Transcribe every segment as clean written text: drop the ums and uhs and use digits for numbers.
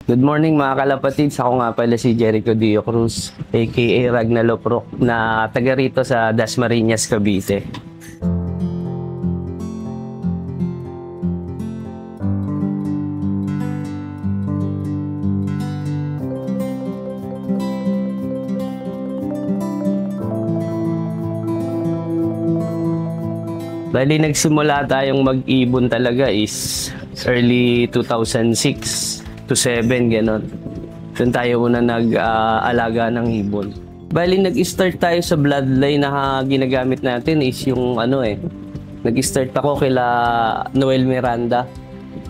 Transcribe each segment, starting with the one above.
Good morning mga kalapatids. Ako nga pala si Jericho Dio Cruz, aka Ragnaloprok, na taga rito sa Dasmariñas, Cavite. Bali, nagsimula tayong mag-ibon talaga is early 2006 to 7, gano'n. Doon tayo una nag-alaga ng ibon. Bali, nag-start tayo sa bloodline na ginagamit natin is yung nag-start ako kila Noel Miranda.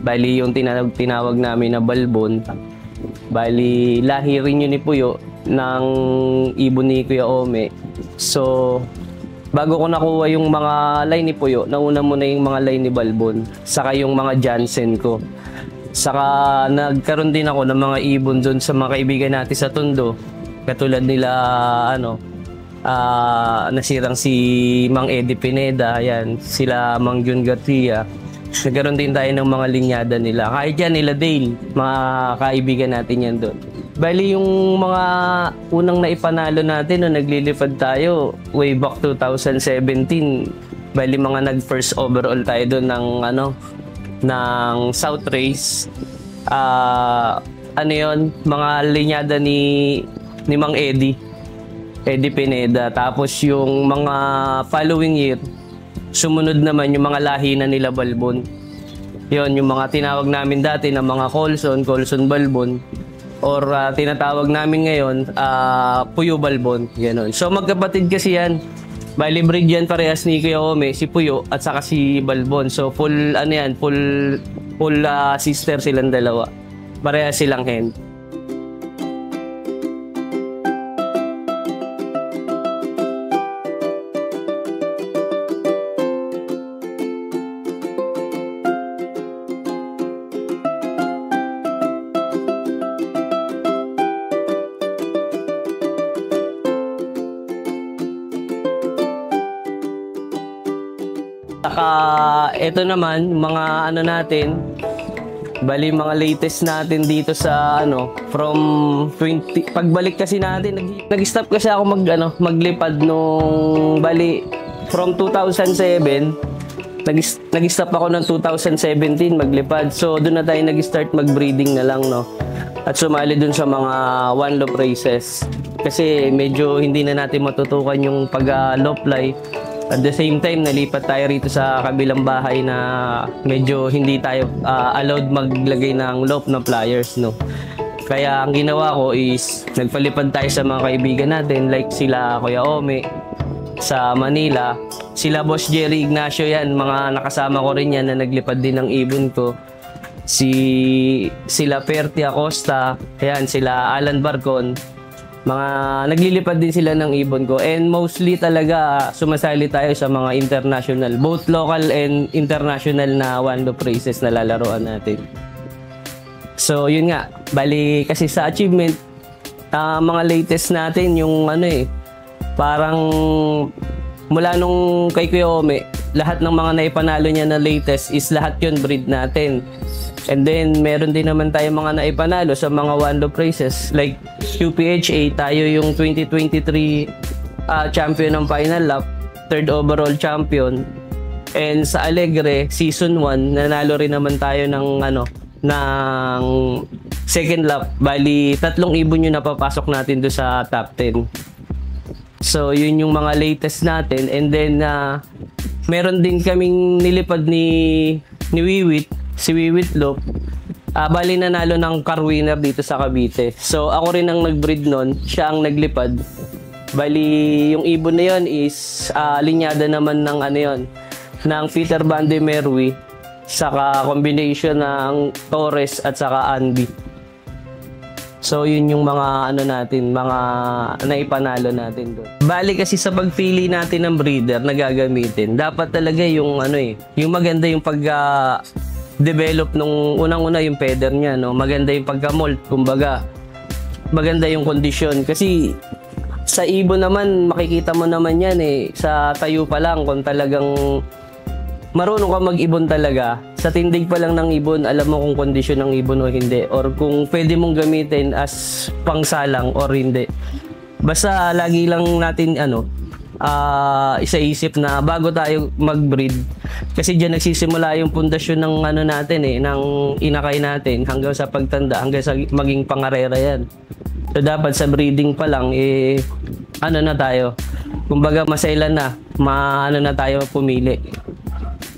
Bali, yung tinawag namin na Balbon. Bali, lahi rin yun ni Puyo ng ibon ni Kuya Ome. So, bago ko nakuha yung mga line ni Puyo, nauna muna yung mga line ni Balbon, saka yung mga Jansen ko. Saka nagkaroon din ako ng mga ibon doon sa mga kaibigan natin sa Tondo. Katulad nila nasirang si Mang Eddie Pineda, yan, sila Mang Jun Garcia. Nagkaroon din tayo ng mga linyada nila. Kahit yan nila Dale, mga kaibigan natin yan doon. Bali yung mga unang naipanalo natin nung naglilipad tayo way back 2017. Bali mga nag-first overall tayo doon ng South Race. Mga linyada ni Mang Eddie Pineda. Tapos yung mga following year, sumunod naman yung mga lahi na nila Balbon. Yon, yung mga tinawag namin dati na mga Colson Balbon, or tinatawag namin ngayon Puyo Balbon, gano'n. So magkapatid kasi yan. Bali breed yan parehas ni Kuya Ome, si Puyo at saka si Balbon. So full sister silang dalawa. Parehas silang hen. Saka ito naman mga natin, bali mga latest natin dito sa from 20 pagbalik kasi natin nag-stop kasi ako maglipad nung bali from 2007. Nag-stop ako ng 2017 maglipad. So doon na tayo nag-start mag-breeding na lang, no. At sumali doon sa mga one loop races kasi medyo hindi na natin matutukan yung pag-loop fly. At the same time, nalipat tayo rito sa kabilang bahay na medyo hindi tayo allowed maglagay ng loop na pliers, no. Kaya ang ginawa ko is nagpalipad tayo sa mga kaibigan natin like sila Kuya Ome sa Manila, sila Boss Jerry Ignacio, yan, mga nakasama ko rin yan na naglipad din ng ibon ko. Sila Perti Acosta, yan, sila Alan Barcon. Mga naglilipad din sila ng ibon ko, and mostly talaga sumasali tayo sa mga international, both local and international na one loop races na lalaroan natin. So yun nga, bali kasi sa achievement, mga latest natin yung parang mula nung kay Kuya Ome, lahat ng mga naipanalo niya na latest is lahat yun breed natin. And then, meron din naman tayo mga naipanalo sa mga one loop races. Like, QPHA, tayo yung 2023 champion ng final lap, third overall champion. And sa Alegre, season 1, nanalo rin naman tayo ng second lap. Bali, 3 ibon yung napapasok natin do sa top 10. So, yun yung mga latest natin. And then, meron din kaming nilipad ni Wiwit, si Wiwit Loop. Bali nanalo ng car winner dito sa Cavite. So ako rin ang nag-breed nun, siya ang naglipad. Bali yung ibon na yon is linyada naman ng ng Peter Van de Merwe, saka combination ng Torres at saka Andy. So yun yung mga mga naipanalo natin doon. Bali kasi sa pagpili natin ng breeder na gagamitin, dapat talaga yung yung maganda yung develop nung unang-una yung feather niya, no. Maganda yung pagka-molt, kumbaga. Maganda yung kondisyon kasi sa ibon naman makikita mo naman yan sa tayo pa lang kung talagang marunong ka mag-ibon talaga, sa tindig pa lang ng ibon, alam mo kung kondisyon ng ibon o hindi, or kung pwede mong gamitin as pangsalang or hindi. Basta lagi lang natin isaisip na bago tayo mag-breed, kasi diyan nagsisimula yung pundasyon ng natin ng inakay natin hanggang sa pagtanda, hanggang sa maging pangarera yan. So dapat sa breeding pa lang na tayo, kumbaga masailan na, na tayo pumili.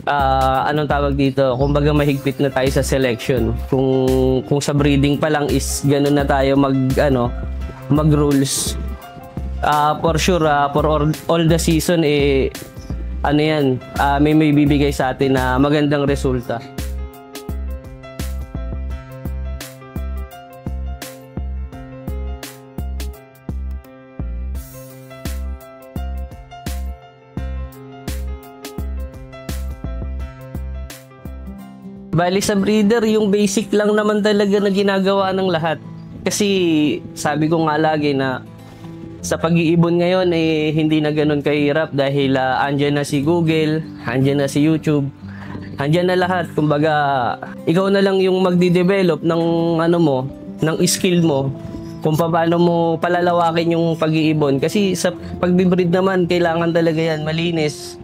Anong tawag dito? Kumbaga mahigpit na tayo sa selection. Kung sa breeding pa lang is ganun na tayo mag rules. For sure, for all the season may bibigay sa atin na magandang resulta. Bali sa breeder, yung basic lang naman talaga na ginagawa ng lahat. Kasi sabi ko nga lagi na sa pag-iibon ngayon hindi na ganun kahirap dahil andyan na si Google, andyan na si YouTube, andyan na lahat. Kumbaga, ikaw na lang yung magdi-develop ng ng skill mo kung paano mo palalawakin yung pag-iibon. Kasi sa pag-breed naman, kailangan talaga yan malinis.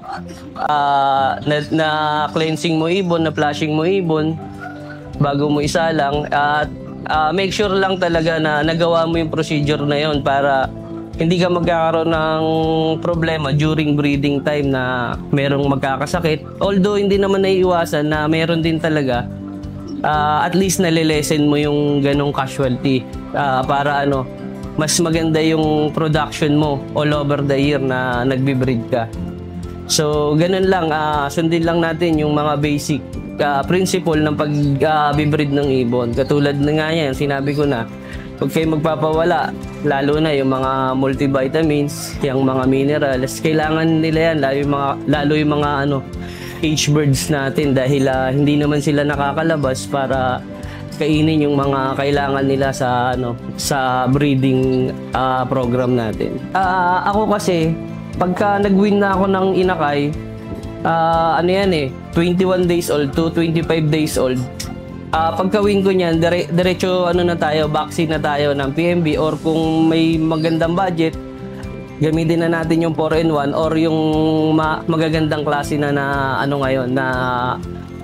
Na cleansing mo ibon, na flushing mo ibon bago mo isalang. At make sure lang talaga na nagawa mo yung procedure na yon para hindi ka magkakaroon ng problema during breeding time na merong magkakasakit. Although hindi naman naiiwasan na meron din talaga, at least nalilesen mo yung ganong casualty para mas maganda yung production mo all over the year na nagbe-breed ka. So ganun lang, sundin lang natin yung mga basic principle ng pag-breed ng ibon. Katulad na nga yan, sinabi ko na, huwag kayo magpapawala, lalo na yung mga multivitamins, yung mga minerals, kailangan nila yan, lalo yung mga cage birds natin dahil hindi naman sila nakakalabas para kainin yung mga kailangan nila sa breeding program natin. Ako kasi, pagka nag-win na ako ng inakay, 21 days old to 25 days old, pagka-win ko niyan, diretso vaccine na tayo ng PMB, or kung may magandang budget, gamitin na natin yung 4-in-1 or yung magagandang klase na ngayon na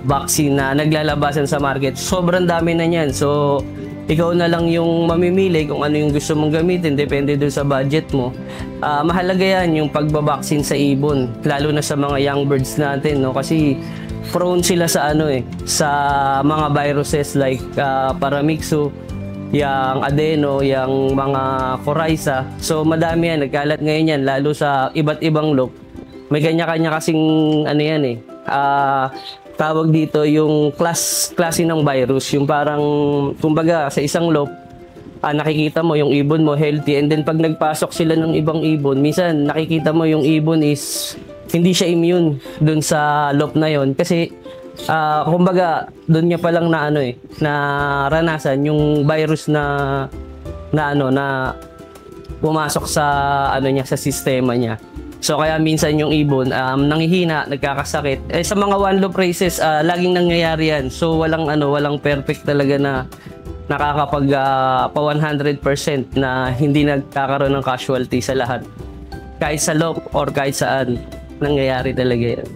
vaccine na naglalabasan sa market. Sobrang dami na niyan. So, ikaw na lang yung mamimili kung ano yung gusto mong gamitin, depende doon sa budget mo. Mahalaga yan yung pagbabaksin sa ibon, lalo na sa mga young birds natin, no? Kasi prone sila sa sa mga viruses like paramyxo, yung adeno, yung mga coryza. So madami yan, nagkalat ngayon yan, lalo sa iba't ibang loop. May kanya-kanya kasing tawag dito yung klase ng virus, yung parang kumbaga sa isang loop, nakikita mo yung ibon mo healthy, and then pag nagpasok sila ng ibang ibon, minsan nakikita mo yung ibon is hindi siya immune dun sa loop na yon, kasi kumbaga doon niya pa lang na ranasan yung virus na pumasok sa sa sistema niya. So kaya minsan yung ibon nanghihina, nagkakasakit. Sa mga one loop races, laging nangyayari yan. So walang perfect talaga na nakakapag pa 100% na hindi nagkakaroon ng casualty sa lahat. Kahit sa loop or kahit saan, nangyayari talaga yan.